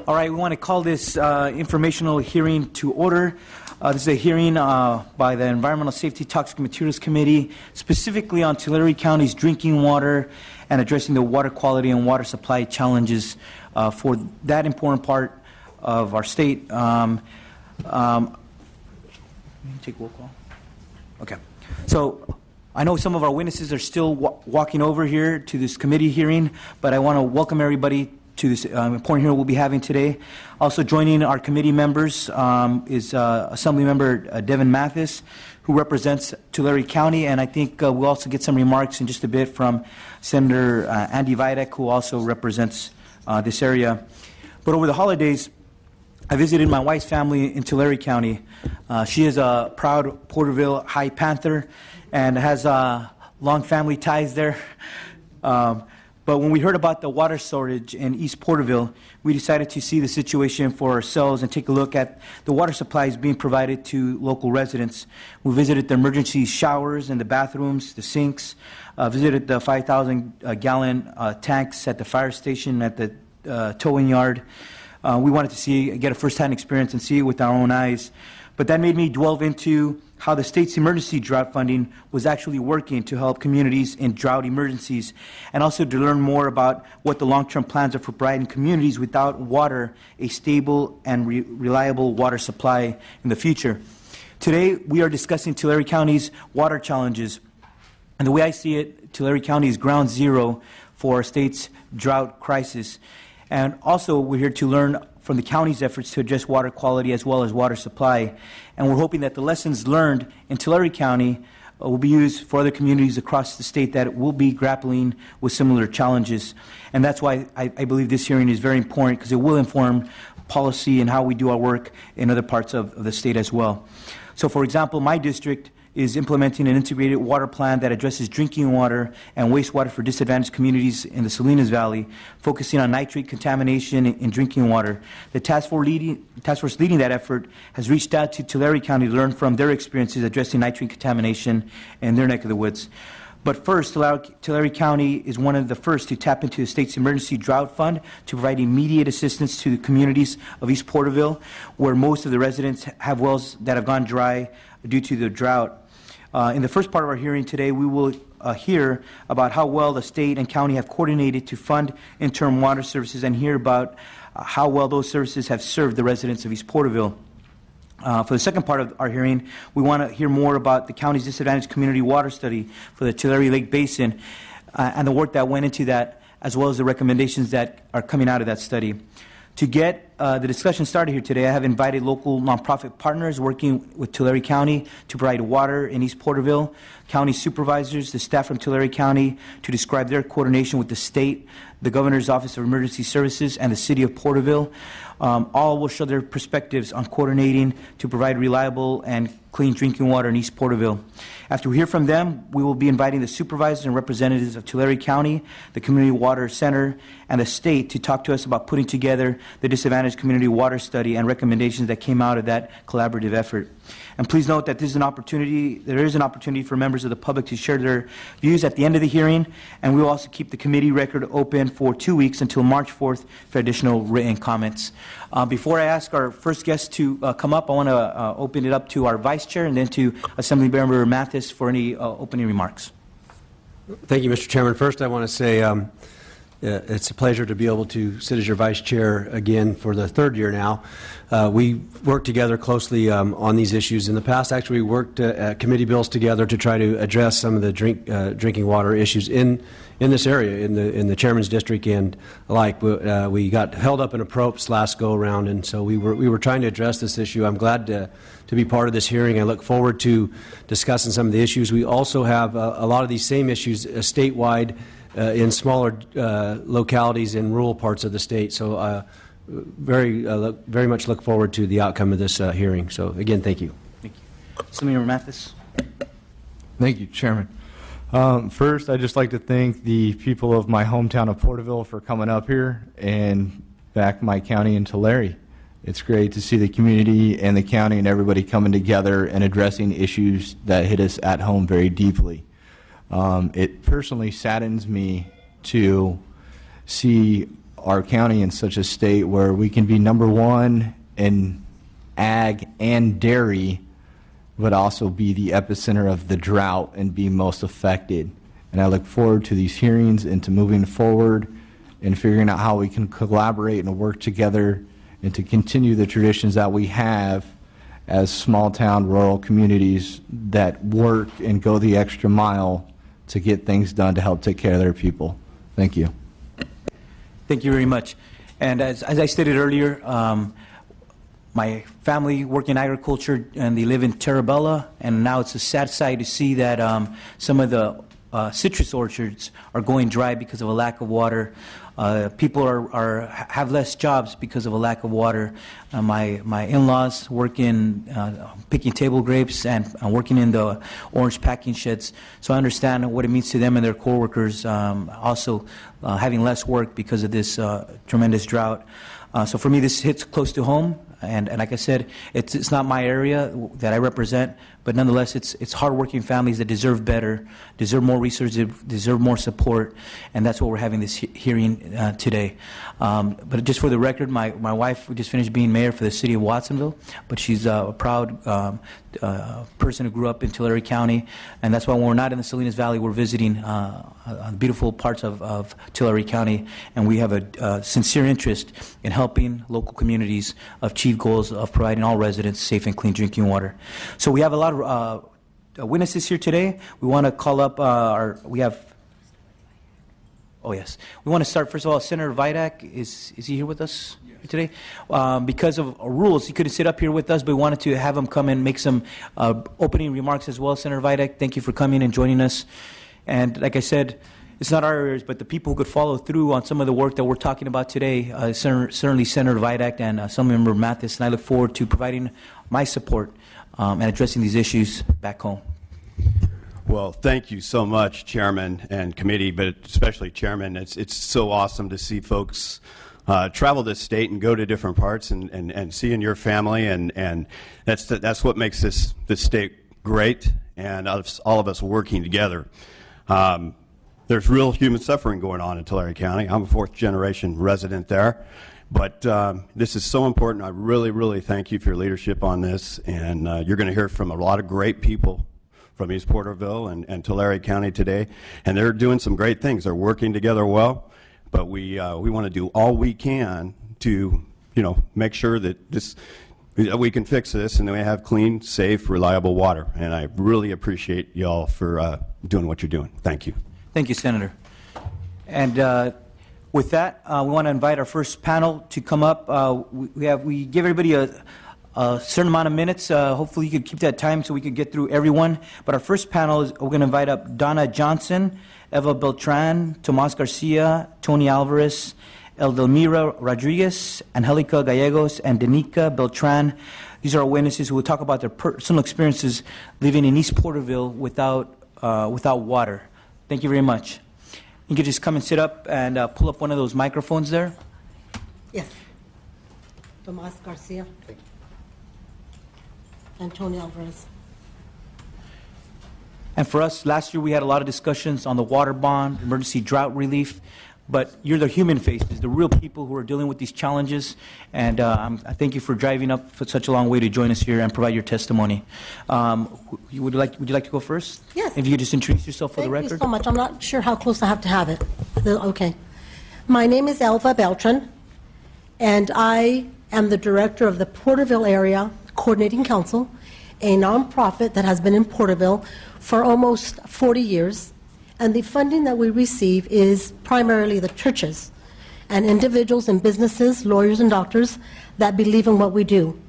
All right, we want to call this informational hearing to order. This is a hearing by the Environmental Safety Toxic Materials Committee, specifically on Tulare County's drinking water and addressing the water quality and water supply challenges for that important part of our state. Take roll call. Okay. So I know some of our witnesses are still walking over here to this committee hearing, but I want to welcome everybody to this important hearing we'll be having today. Also joining our committee members is Assemblymember Devin Mathis, who represents Tulare County, and I think we'll also get some remarks in just a bit from Senator Andy Videk, who also represents this area. But over the holidays, I visited my wife's family in Tulare County. She is a proud Porterville High Panther and has long family ties there. But when we heard about the water shortage in East Porterville, we decided to see the situation for ourselves and take a look at the water supplies being provided to local residents. We visited the emergency showers and the bathrooms, the sinks, visited the 5,000-gallon tanks at the fire station, at the towing yard. We wanted to get a first-hand experience and see it with our own eyes. But that made me delve into how the state's emergency drought funding was actually working to help communities in drought emergencies, and also to learn more about what the long-term plans are for providing communities without water a stable and reliable water supply in the future. Today, we are discussing Tulare County's water challenges. And the way I see it, Tulare County is ground zero for our state's drought crisis. And also, we're here to learn from the county's efforts to address water quality as well as water supply. And we're hoping that the lessons learned in Tulare County will be used for other communities across the state that will be grappling with similar challenges. And that's why I believe this hearing is very important, because it will inform policy and how we do our work in other parts of the state as well. So, for example, my district is implementing an integrated water plan that addresses drinking water and wastewater for disadvantaged communities in the Salinas Valley, focusing on nitrate contamination in drinking water. The task force leading that effort has reached out to Tulare County to learn from their experiences addressing nitrate contamination in their neck of the woods. But first, Tulare County is one of the first to tap into the state's emergency drought fund to provide immediate assistance to the communities of East Porterville, where most of the residents have wells that have gone dry due to the drought. In the first part of our hearing today, we will hear about how well the state and county have coordinated to fund interim water services, and hear about how well those services have served the residents of East Porterville. For the second part of our hearing, we want to hear more about the county's disadvantaged community water study for the Tulare Lake Basin and the work that went into that, as well as the recommendations that are coming out of that study. To get the discussion started here today, I have invited local nonprofit partners working with Tulare County to provide water in East Porterville, county supervisors, the staff from Tulare County, to describe their coordination with the state, the Governor's Office of Emergency Services, and the City of Porterville. All will show their perspectives on coordinating to provide reliable and clean drinking water in East Porterville. After we hear from them, we will be inviting the supervisors and representatives of Tulare County, the Community Water Center, and the state to talk to us about putting together the Disadvantaged Community Water Study and recommendations that came out of that collaborative effort. And please note that there is an opportunity for members of the public to share their views at the end of the hearing, and we will also keep the committee record open for 2 weeks until March 4th for additional written comments. Before I ask our first guest to come up, I want to open it up to our Vice Chair and then to Assemblymember Mathis for any opening remarks. Thank you, Mr. Chairman. First, I want to say it's a pleasure to be able to sit as your Vice Chair again for the third year now. We worked together closely on these issues. In the past, actually, we worked committee bills together to try to address some of the drinking water issues in this area, in the Chairman's District and alike. We got held up in a PROPS last go-around, and so we were trying to address this issue. I'm glad to be part of this hearing. I look forward to discussing some of the issues. We also have a lot of these same issues statewide in smaller localities in rural parts of the state. So very much look forward to the outcome of this hearing. So again, thank you. Thank you. Senator Mathis. Thank you, Chairman. First, I'd just like to thank the people of my hometown of Porterville for coming up here and back my county in Tulare. It's great to see the community and the county and everybody coming together and addressing issues that hit us at home very deeply. It personally saddens me to see our county in such a state where we can be number one in ag and dairy, but also be the epicenter of the drought and be most affected. And I look forward to these hearings and to moving forward and figuring out how we can collaborate and work together and to continue the traditions that we have as small-town rural communities that work and go the extra mile to get things done to help take care of their people. Thank you. Thank you very much. And as I stated earlier, my family work in agriculture, and they live in Terabella, and now it's a sad sight to see that some of the citrus orchards are going dry because of a lack of water. People have less jobs because of a lack of water. My in-laws work in picking table grapes and working in the orange packing sheds, so I understand what it means to them and their coworkers, also having less work because of this tremendous drought. So for me, this hits close to home, and like I said, it's not my area that I represent, but nonetheless, it's hardworking families that deserve better, deserve more resources, deserve more support, and that's what we're having this hearing today. But just for the record, my wife just finished being mayor for the city of Watsonville, but she's a proud person who grew up in Tulare County, and that's why when we're not in the Salinas Valley, we're visiting beautiful parts of Tulare County, and we have a sincere interest in helping local communities achieve goals of providing all residents safe and clean drinking water. So we have a lot of witnesses here today. We want to call up we want to start, first of all, Senator Vidak. Is he here with us today? Because of rules, he couldn't sit up here with us, but we wanted to have him come and make some opening remarks as well. Senator Vidak, thank you for coming and joining us. And like I said, it's not our areas, but the people who could follow through on some of the work that we're talking about today, certainly Senator Vidak and Assemblymember Mathis, and I look forward to providing my support and addressing these issues back home. Well, thank you so much, Chairman and committee, but especially Chairman. It's so awesome to see folks travel this state and go to different parts and seeing your family, and that's what makes this state great, and all of us working together. There's real human suffering going on in Tulare County. I'm a fourth-generation resident there. But this is so important. I really, really thank you for your leadership on this. And you're going to hear from a lot of great people from East Porterville and Tulare County today. And they're doing some great things. They're working together well. But we want to do all we can to, make sure that we can fix this and that we have clean, safe, reliable water. And I really appreciate y'all for doing what you're doing. Thank you. Thank you, Senator. And with that, we want to invite our first panel to come up. We give everybody a certain amount of minutes. Hopefully you could keep that time so we could get through everyone. But our first panel is we're going to invite up Donna Johnson, Eva Beltran, Tomas Garcia, Tony Alvarez, Eldelmira Rodriguez, Angelica Gallegos, and Danica Beltran. These are our witnesses who will talk about their personal experiences living in East Porterville without water. Thank you very much. You could just come and sit up and pull up one of those microphones there. Yes. Tomas Garcia. And Tony Alvarez. And for us, last year we had a lot of discussions on the water bond, emergency drought relief, but you're the human faces, the real people who are dealing with these challenges, and I thank you for driving up for such a long way to join us here and provide your testimony. Would you like to go first? Yes. If you could just introduce yourself for the record. Thank you so much. I'm not sure how close I have to have it. Okay. My name is Elva Beltran, and I am the director of the Porterville Area Coordinating Council, a nonprofit that has been in Porterville for almost 40 years. And the funding that we receive is primarily the churches and individuals and businesses, lawyers and doctors that believe in what we do.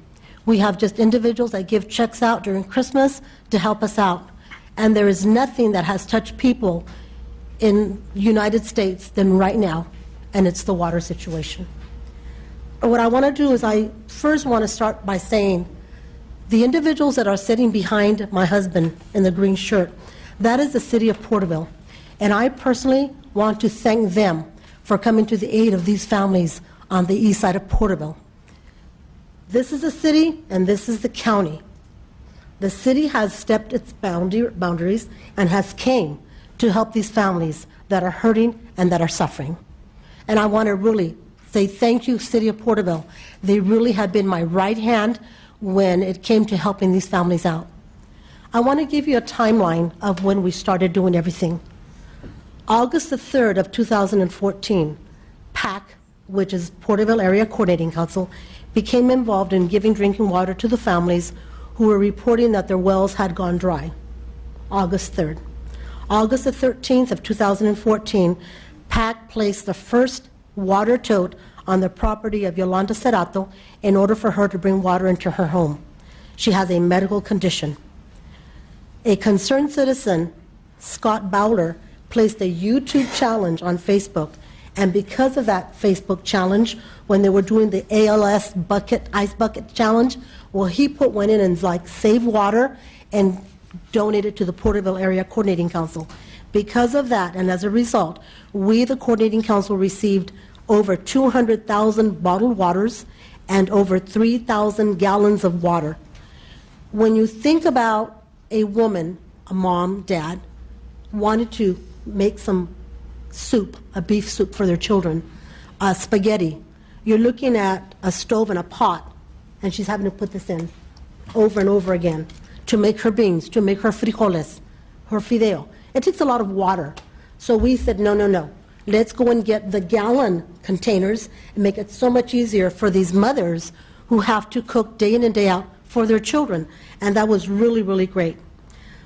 We have just individuals that give checks out during Christmas to help us out. And there is nothing that has touched people in the United States than right now, and it's the water situation. What I want to do is I first want to start by saying the individuals that are sitting behind my husband in the green shirt, that is the city of Porterville. And I personally want to thank them for coming to the aid of these families on the east side of Porterville. This is the city and this is the county. The city has stepped its boundaries and has came to help these families that are hurting and that are suffering. And I want to really say thank you, City of Porterville. They really have been my right hand when it came to helping these families out. I want to give you a timeline of when we started doing everything. August the 3rd of 2014, PAC, which is Porterville Area Coordinating Council, became involved in giving drinking water to the families who were reporting that their wells had gone dry. August 3rd. August the 13th of 2014, PAC placed the first water tote on the property of Yolanda Cerato in order for her to bring water into her home. She has a medical condition. A concerned citizen, Scott Bowler, placed a YouTube challenge on Facebook, and because of that Facebook challenge, when they were doing the ALS ice bucket challenge, well, he put one in and like save water and donated to the Porterville Area Coordinating Council. Because of that, and as a result, we, the Coordinating Council, received over 200,000 bottled waters and over 3,000 gallons of water. When you think about a woman, a mom, dad, wanted to make some soup, a beef soup for their children, spaghetti, you're looking at a stove and a pot, and she's having to put this in over and over again to make her beans, to make her frijoles, her fideo. It takes a lot of water. So we said, no, no, no. Let's go and get the gallon containers and make it so much easier for these mothers who have to cook day in and day out for their children. And that was really, really great.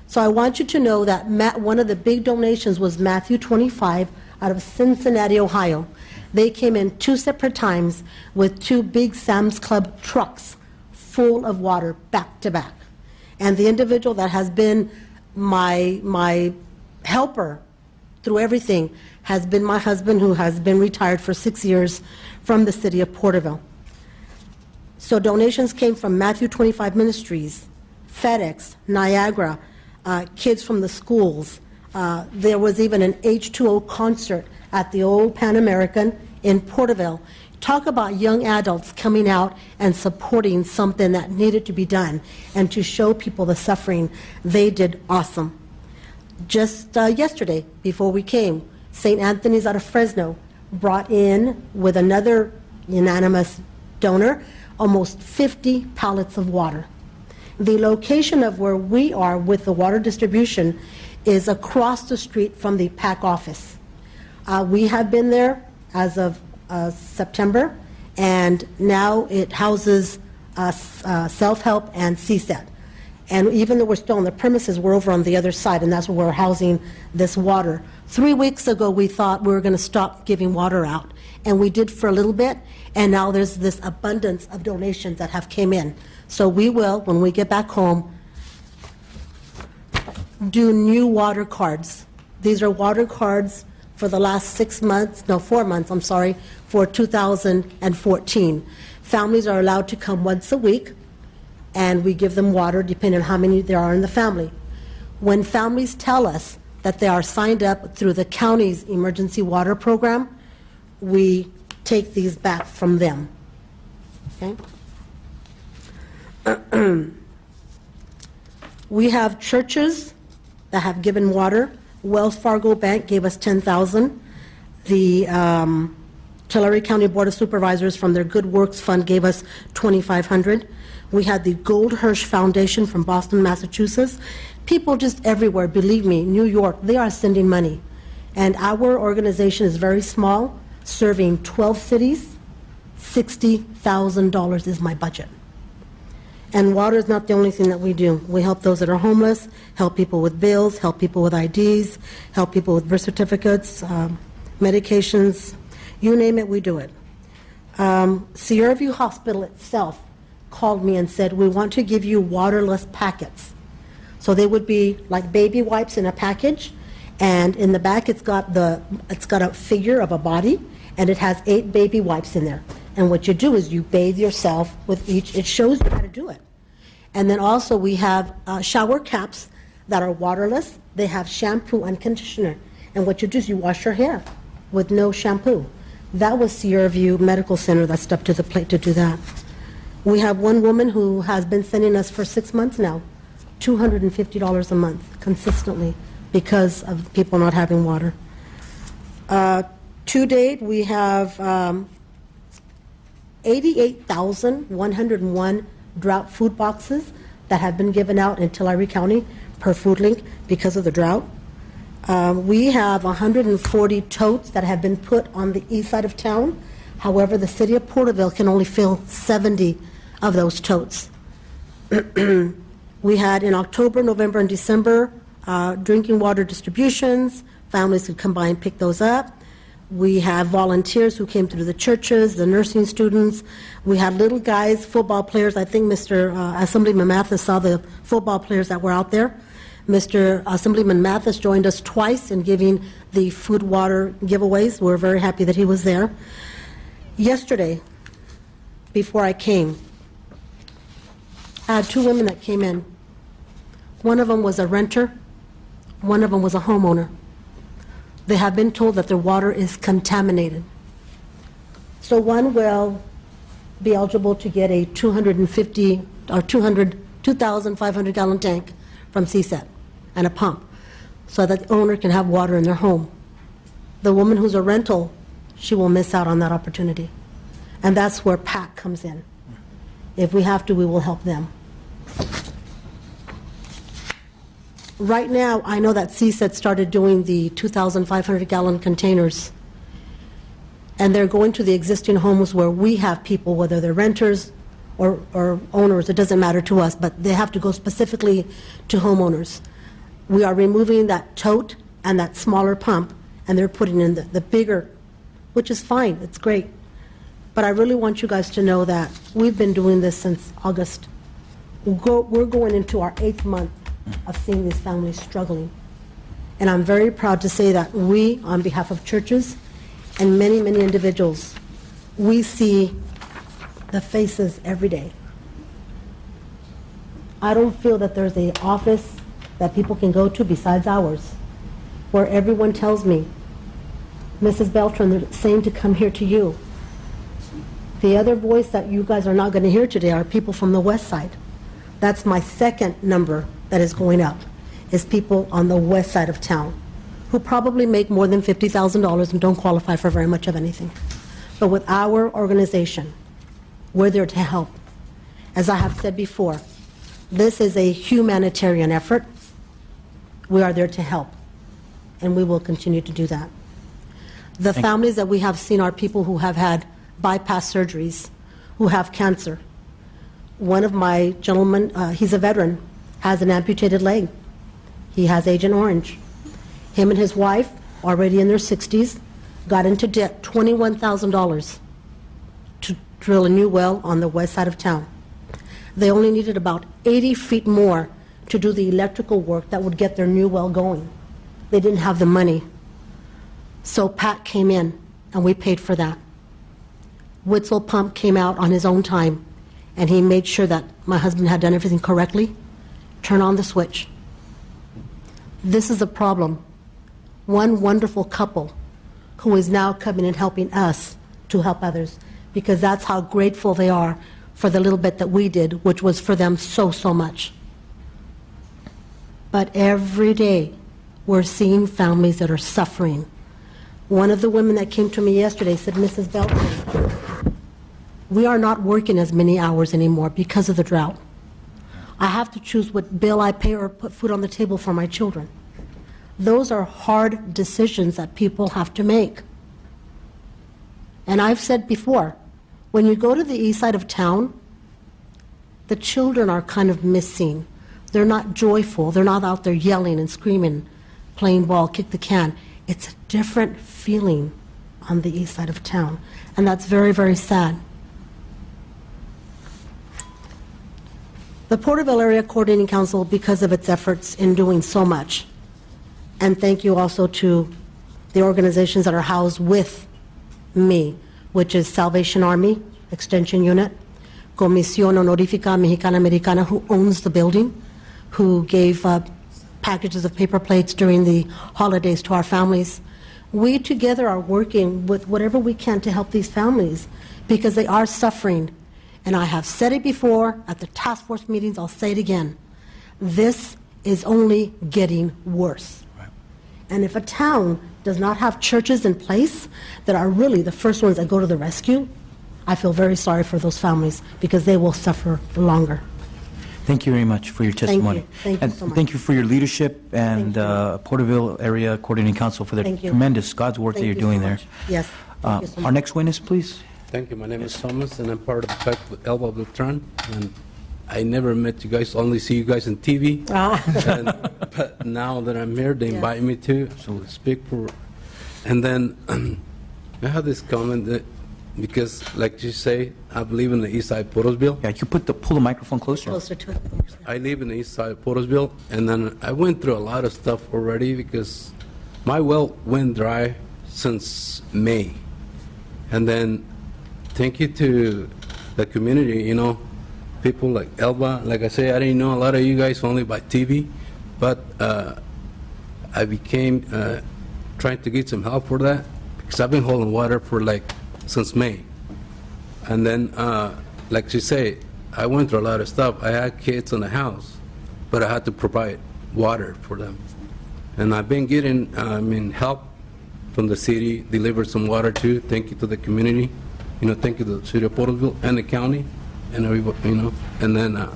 So I want you to know that one of the big donations was Matthew 25 out of Cincinnati, Ohio. They came in 2 separate times with 2 big Sam's Club trucks full of water back to back. And the individual that has been my helper through everything has been my husband, who has been retired for 6 years from the city of Porterville. So donations came from Matthew 25 Ministries, FedEx, Niagara, kids from the schools. There was even an H2O concert at the old Pan American in Porterville. Talk about young adults coming out and supporting something that needed to be done and to show people the suffering. They did awesome. Just yesterday, before we came, St. Anthony's out of Fresno brought in, with another unanimous donor, almost 50 pallets of water. The location of where we are with the water distribution is across the street from the PAC office. We have been there as of September, and now it houses self-help and CSET. And even though we're still on the premises, we're over on the other side, and that's where we're housing this water. 3 weeks ago, we thought we were going to stop giving water out, and we did for a little bit, and now there's this abundance of donations that have came in. So we will, when we get back home, do new water cards. These are water cards for the last 4 months, I'm sorry, for 2014. Families are allowed to come once a week, and we give them water depending on how many there are in the family. When families tell us that they are signed up through the county's emergency water program, we take these back from them. Okay? We have churches that have given water. Wells Fargo Bank gave us $10,000. The Tulare County Board of Supervisors from their Good Works Fund gave us $2,500. We had the Gold Hirsch Foundation from Boston, Massachusetts. People just everywhere, believe me, New York, they are sending money. And our organization is very small, serving 12 cities. $60,000 is my budget. And water is not the only thing that we do. We help those that are homeless, help people with bills, help people with IDs, help people with birth certificates, medications, you name it, we do it. Sierra View Hospital itself called me and said, we want to give you waterless packets. So they would be like baby wipes in a package, and in the back it's got a figure of a body, and it has 8 baby wipes in there. And what you do is you bathe yourself with each. It shows you how to do it. And then also we have shower caps that are waterless. They have shampoo and conditioner. And what you do is you wash your hair with no shampoo. That was Sierra View Medical Center that stepped to the plate to do that. We have one woman who has been sending us for 6 months now, $250 a month consistently because of people not having water. To date, we have 88,101 drought food boxes that have been given out in Tulare County per Food Link because of the drought. We have 140 totes that have been put on the east side of town. However, the city of Porterville can only fill 70 of those totes. We had in October, November, and December drinking water distributions. Families could come by and pick those up. We have volunteers who came through the churches, the nursing students. We had little guys, football players. I think Mr. Assemblyman Mathis saw the football players that were out there. Mr. Assemblyman Mathis joined us twice in giving the food water giveaways. We're very happy that he was there. Yesterday, before I came, I had two women that came in. One of them was a renter. One of them was a homeowner. They have been told that their water is contaminated. So one will be eligible to get a 2,500 gallon tank from CSET and a pump so that the owner can have water in their home. The woman who's a rental, she will miss out on that opportunity. And that's where PAC comes in. If we have to, we will help them. Right now, I know that CSET started doing the 2,500 gallon containers, and they're going to the existing homes where we have people, whether they're renters or owners, it doesn't matter to us, but they have to go specifically to homeowners. We are removing that tote and that smaller pump, and they're putting in the bigger, which is fine, it's great. But I really want you guys to know that we've been doing this since August. We're going into our 8th month of seeing these families struggling. And I'm very proud to say that we, on behalf of churches and many, many individuals, we see the faces every day. I don't feel that there's an office that people can go to besides ours where everyone tells me, Mrs. Beltran, they're saying to come here to you. The other voice that you guys are not going to hear today are people from the west side. That's my second number that is going up, is people on the west side of town who probably make more than $50,000 and don't qualify for very much of anything. But with our organization, we're there to help. As I have said before, this is a humanitarian effort. We are there to help, and we will continue to do that. The families that we have seen are people who have had bypass surgeries, who have cancer. One of my gentlemen, he's a veteran, has an amputated leg. He has Agent Orange. Him and his wife, already in their 60s, got into debt, $21,000 to drill a new well on the west side of town. They only needed about 80 feet more to do the electrical work that would get their new well going. They didn't have the money. So Pat came in, and we paid for that. Witzel Pump came out on his own time, and he made sure that my husband had done everything correctly. Turn on the switch. This is a problem. One wonderful couple who is now coming and helping us to help others, because that's how grateful they are for the little bit that we did, which was for them so, so much. But every day, we're seeing families that are suffering. One of the women that came to me yesterday said, Mrs. Beltran, we are not working as many hours anymore because of the drought. I have to choose what bill I pay or put food on the table for my children. Those are hard decisions that people have to make. And I've said before, when you go to the east side of town, the children are kind of missing. They're not joyful. They're not out there yelling and screaming, playing ball, kick the can. It's a different feeling on the east side of town. And that's very, very sad. The Porterville Area Coordinating Council, because of its efforts in doing so much, and thank you also to the organizations that are housed with me, which is Salvation Army Extension Unit, Comisión Honorífica Mexicana Americana, who owns the building, who gave packages of paper plates during the holidays to our families. We together are working with whatever we can to help these families because they are suffering. And I have said it before at the task force meetings, I'll say it again. This is only getting worse. Right. And if a town does not have churches in place that are really the first ones that go to the rescue, I feel very sorry for those families because they will suffer longer. Thank you very much for your testimony. Thank you And so much. thank you for your leadership and Thank Porterville Area Coordinating Council for the Thank you. tremendous God's work that Thank you're you doing so there. much. Yes. Thank you so Our much. next witness, please. Thank you. My name is Thomas, and I'm part of the fact with Elba Beltran. And I never met you guys, only see you guys on TV. But now that I'm here, they Yes. invite me to speak for. And then I have this comment that, because, like you say, I live in the east side of Portersville. Yeah, you pull the microphone closer. Closer to it. I live in the east side of Portersville, and then I went through a lot of stuff already because my well went dry since May. And then, thank you to the community, you know, people like Elba. Like I say, I didn't know a lot of you guys only by TV, but I became trying to get some help for that because I've been holding water for since May. And then, like you say, I went through a lot of stuff. I had kids in the house, but I had to provide water for them. And I've been getting, help from the city, delivered some water too. Thank you to the community. You know, thank you to the city of Porterville and the county and everybody, you know. And then,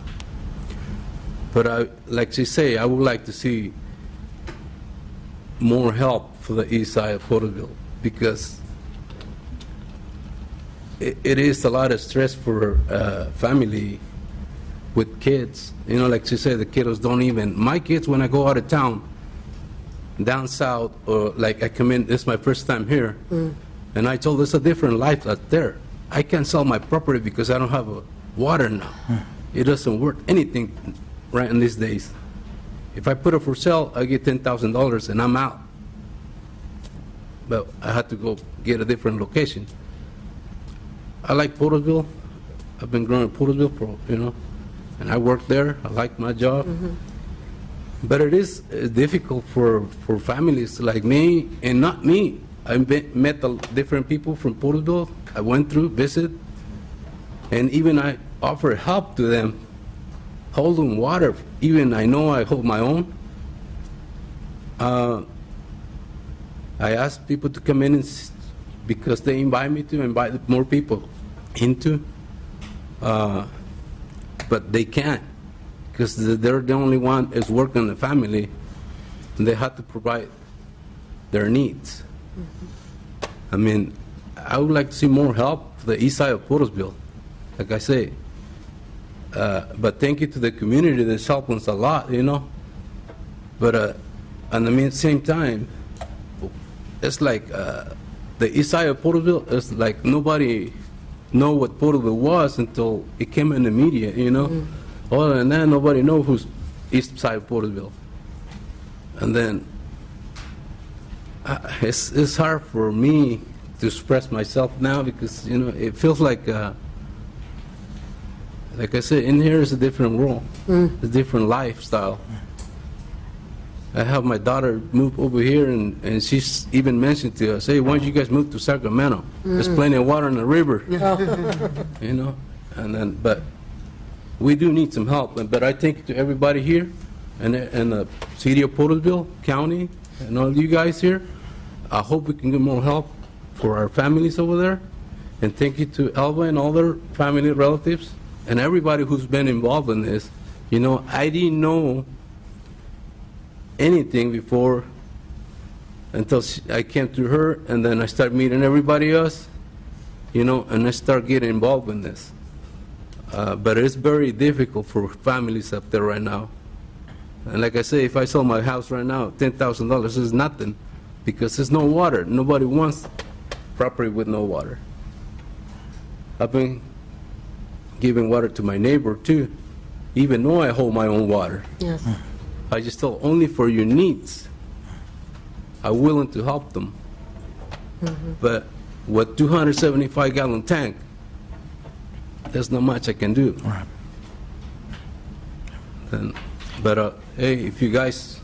but like you say, I would like to see more help for the east side of Porterville because it is a lot of stress for family with kids. You know, like you say, the kiddos don't even, my kids, when I go out of town, down south, or like I come in, this is my first time here, and I told there's a different life out there. I can't sell my property because I don't have water now. It doesn't worth anything right in these days. If I put it for sale, I get $10,000 and I'm out. But I had to go get a different location. I like Porterville. I've been growing in Porterville for, and I work there. I like my job. But it is difficult for families like me and not me. I met different people from Porterville. I went through, visit, and even I offer help to them, holding water. Even I know I hold my own. I ask people to come in because they invite me to invite more people into, but they can't because they're the only one is working in the family, and they have to provide their needs. I mean, I would like to see more help for the east side of Portersville, like I say. But thank you to the community that's helping us a lot, But at the same time, it's like the east side of Porterville is like nobody know what Porterville was until it came in the media, Other than that, nobody know who's east side of Porterville. And then it's hard for me to express myself now because it feels like I said, in here is a different world, a different lifestyle. I have my daughter move over here, and she's even mentioned to us, hey, why don't you guys move to Sacramento? There's plenty of water in the river, And then, but we do need some help. But I thank to everybody here, and the city of Porterville, county, and all you guys here. I hope we can get more help for our families over there. And thank you to Elba and all their family relatives, and everybody who's been involved in this. I didn't know anything before until I came to her, and then I started meeting everybody else, and I start getting involved in this. But it's very difficult for families up there right now. And like I say, if I sell my house right now, $10,000 is nothing because there's no water. Nobody wants property with no water. I've been giving water to my neighbor too, even though I hold my own water. Yes. I just tell only for your needs. I'm willing to help them. But with 275-gallon tank, there's not much I can do. Right. But hey, if you guys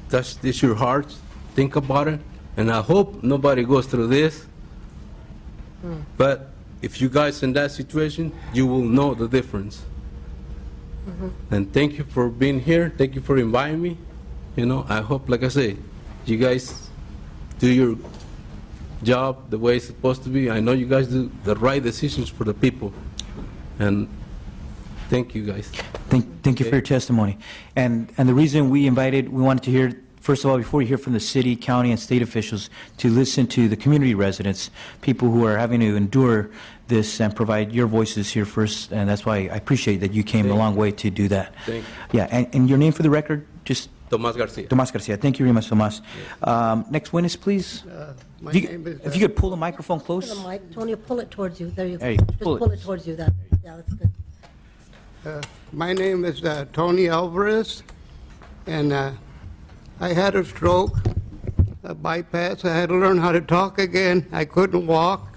touch this your hearts, think about it, and I hope nobody goes through this. But if you guys in that situation, you will know the difference. And thank you for being here. Thank you for inviting me. I hope, like I say, you guys do your job the way it's supposed to be. I know you guys do the right decisions for the people, and thank you guys. Thank you for your testimony. And the reason we wanted to hear, first of all, before you hear from the city, county, and state officials, to listen to the community residents, people who are having to endure this, and provide your voices here first. And that's why I appreciate that you came a long way to do that. Thank you. Yeah, and your name for the record, just Tomas Garcia. Tomas Garcia. Thank you very much, Tomas. Next witness, please. My If you, name is, if you could pull the microphone Pull close. the mic, Tony, pull it towards you. There you go. There you go. Just Pull it. pull it towards you. That, yeah, that's good. my name is Tony Alvarez, and I had a stroke, a bypass. I had to learn how to talk again. I couldn't walk,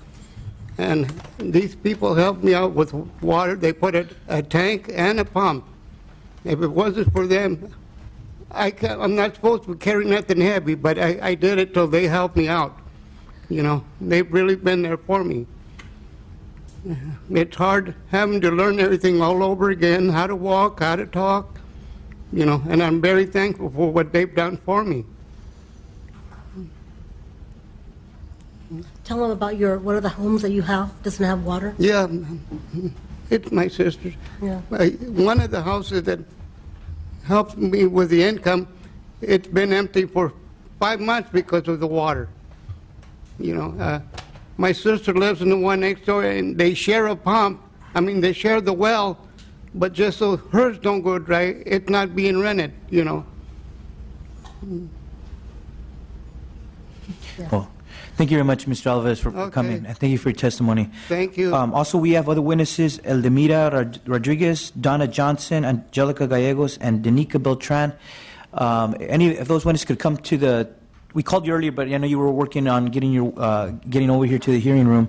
and these people helped me out with water. They put a tank and a pump. If it wasn't for them, I'm not supposed to carry nothing heavy, but I did it till they helped me out. You know, they've really been there for me. It's hard having to learn everything all over again, how to walk, how to talk, you know, and I'm very thankful for what they've done for me. Tell them about what are the homes that you have, doesn't have water? Yeah, it's my sister's. Yeah. One of the houses that helped me with the income, it's been empty for 5 months because of the water. You know, my sister lives in the one next door, and they share a pump. I mean, they share the well, but just so hers don't go dry, it's not being rented, you know. Well, thank you very much, Mr. Alvarez, for Okay. coming, and thank you for your testimony. Thank you. Also, we have other witnesses: Eldemira Rodriguez, Donna Johnson, Angelica Gallegos, and Danica Beltran. Any of those witnesses could come to the. We called you earlier, but I know you were working on getting over here to the hearing room.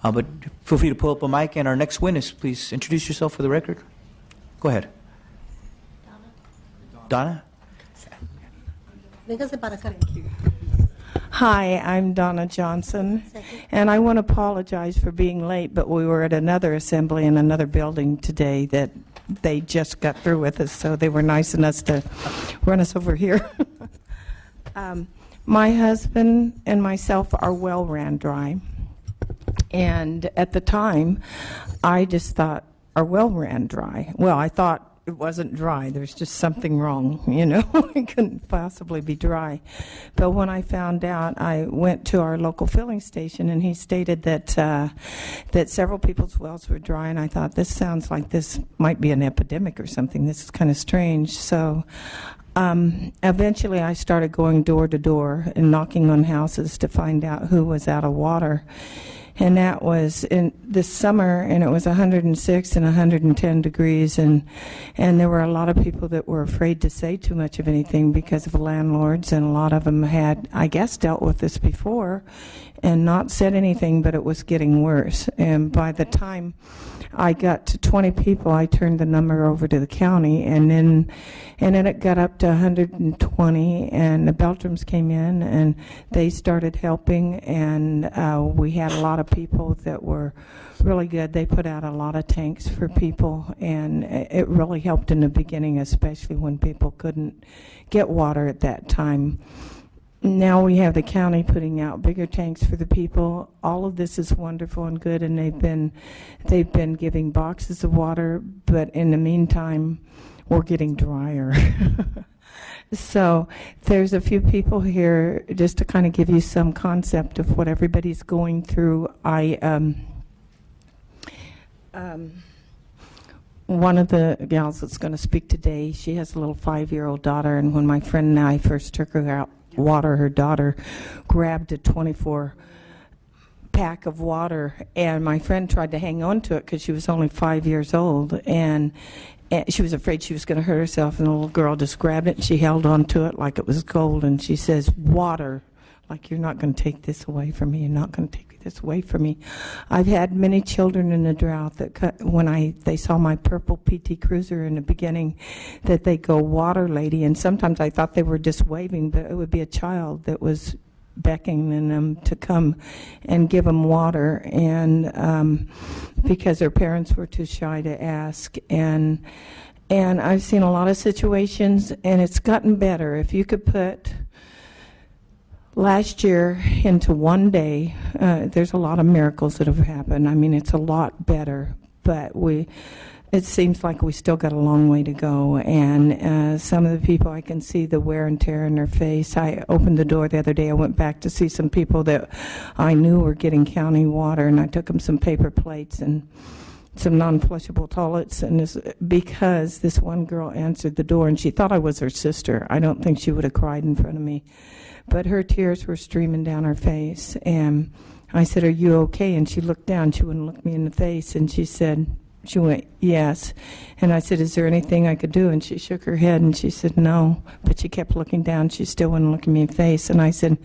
But feel free to pull up a mic. And our next witness, please introduce yourself for the record. Go ahead. Donna. Véngase para acá. Hi, I'm Donna Johnson, and I want to apologize for being late, but we were at another assembly in another building today that they just got through with us, so they were nice enough to run us over here. My husband and myself, our well ran dry, and at the time, I just thought our well ran dry. Well, I thought it wasn't dry. There's just something wrong, you know. It couldn't possibly be dry. But when I found out, I went to our local filling station, and he stated that that several people's wells were dry, and I thought, this sounds like this might be an epidemic or something. This is kind of strange. So eventually I started going door to door and knocking on houses to find out who was out of water. And that was in this summer, and it was 106 and 110 degrees, and there were a lot of people that were afraid to say too much of anything because of landlords, and a lot of them had, I guess, dealt with this before and not said anything, but it was getting worse. And by the time I got to 20 people, I turned the number over to the county, and then it got up to 120, and the Beltrams came in, and they started helping, and we had a lot of people that were really good. They put out a lot of tanks for people, and it really helped in the beginning, especially when people couldn't get water at that time. Now we have the county putting out bigger tanks for the people. All of this is wonderful and good, and they've been giving boxes of water, but in the meantime, we're getting drier. So there's a few people here, just to kind of give you some concept of what everybody's going through. One of the gals that's going to speak today, she has a little 5-year-old daughter, and when my friend and I first took her out water, her daughter grabbed a 24 pack of water, and my friend tried to hang on to it because she was only 5 years old, and she was afraid she was going to hurt herself, and the little girl just grabbed it and she held on to it like it was gold, and she says, "Water, like you're not going to take this away from me, you're not going to take this away from me." I've had many children in the drought that when they saw my purple PT Cruiser in the beginning, that they go, "Water lady," and sometimes I thought they were just waving, but it would be a child that was beckoning them to come and give them water, and because their parents were too shy to ask. And I've seen a lot of situations, and it's gotten better. If you could put last year into one day, there's a lot of miracles that have happened. I mean, it's a lot better, but it seems like we still got a long way to go. And some of the people, I can see the wear and tear in their face. I opened the door the other day. I went back to see some people that I knew were getting county water, and I took them some paper plates and some non-flushable toilets, and because this one girl answered the door, and she thought I was her sister. I don't think she would have cried in front of me, but her tears were streaming down her face, and I said, "Are you okay?" And she looked down. She wouldn't look me in the face, and she went, "Yes." And I said, "Is there anything I could do?" And she shook her head, and she said, "No." But she kept looking down. She still wouldn't look me in the face. And I said,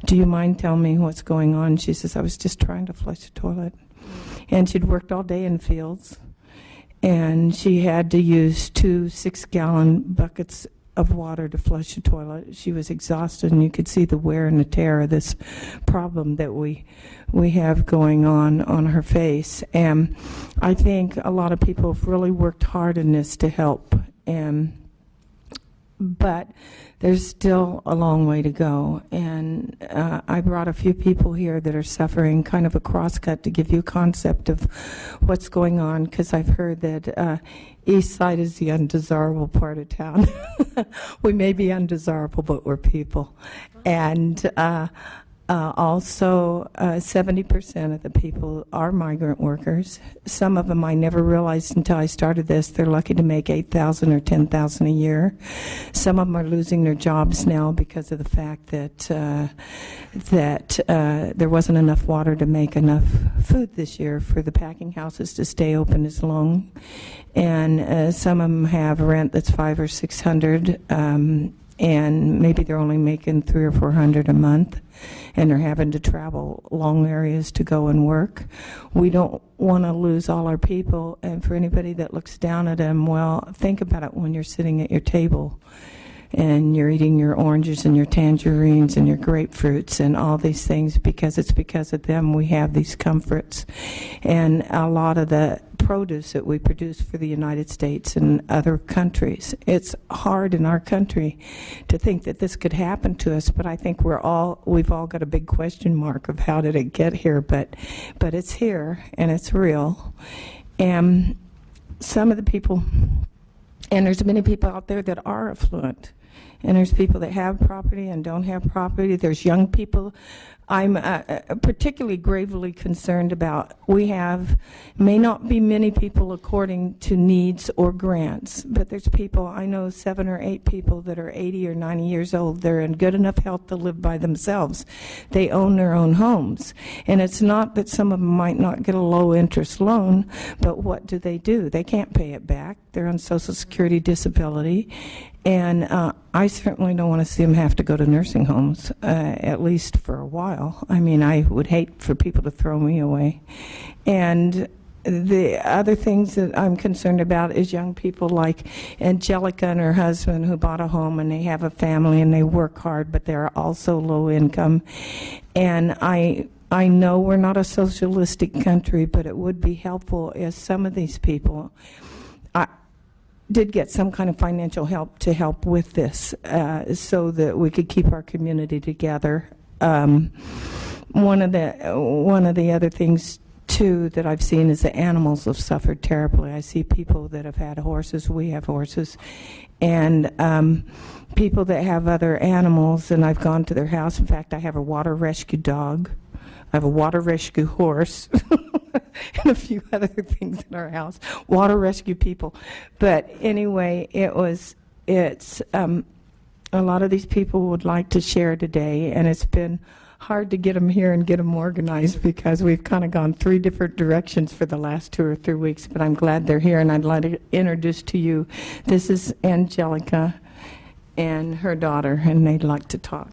"Do you mind telling me what's going on?" She says, "I was just trying to flush the toilet." And she'd worked all day in fields, and she had to use 2 6-gallon buckets of water to flush the toilet. She was exhausted, and you could see the wear and the tear of this problem that we have going on her face. And I think a lot of people have really worked hard in this to help, but there's still a long way to go. And I brought a few people here that are suffering, kind of a crosscut, to give you a concept of what's going on, because I've heard that East Side is the undesirable part of town. We may be undesirable, but we're people. And also, 70% of the people are migrant workers. Some of them I never realized until I started this. They're lucky to make $8,000 or $10,000 a year. Some of them are losing their jobs now because of the fact that there wasn't enough water to make enough food this year for the packing houses to stay open as long. And some of them have rent that's $500 or $600. And maybe they're only making $300 or $400 a month, and they're having to travel long areas to go and work. We don't want to lose all our people, and for anybody that looks down at them, well, think about it when you're sitting at your table and you're eating your oranges and your tangerines and your grapefruits and all these things, because it's because of them we have these comforts. And a lot of the produce that we produce for the United States and other countries, it's hard in our country to think that this could happen to us, but I think we've all got a big question mark of how did it get here, but it's here and it's real. And some of the people, and there's many people out there that are affluent, and there's people that have property and don't have property. There's young people. I'm particularly gravely concerned about, may not be many people according to needs or grants, but there's people, I know 7 or 8 people that are 80 or 90 years old. They're in good enough health to live by themselves. They own their own homes. And it's not that some of them might not get a low interest loan, but what do? They can't pay it back. They're on Social Security disability. And I certainly don't want to see them have to go to nursing homes, at least for a while. I mean, I would hate for people to throw me away. And the other things that I'm concerned about is young people like Angelica and her husband, who bought a home and they have a family and they work hard, but they're also low income. And I know we're not a socialistic country, but it would be helpful if some of these people did get some kind of financial help to help with this, so that we could keep our community together. One of the other things too that I've seen is the animals have suffered terribly. I see people that have had horses. We have horses, and people that have other animals. And I've gone to their house. In fact, I have a water rescue dog. I have a water rescue horse. And a few other things in our house, water rescue people. But anyway, it's a lot of these people would like to share today, and it's been hard to get them here and get them organized because we've kind of gone 3 different directions for the last 2 or 3 weeks, but I'm glad they're here, and I'd like to introduce to you, this is Angelica and her daughter, and they'd like to talk.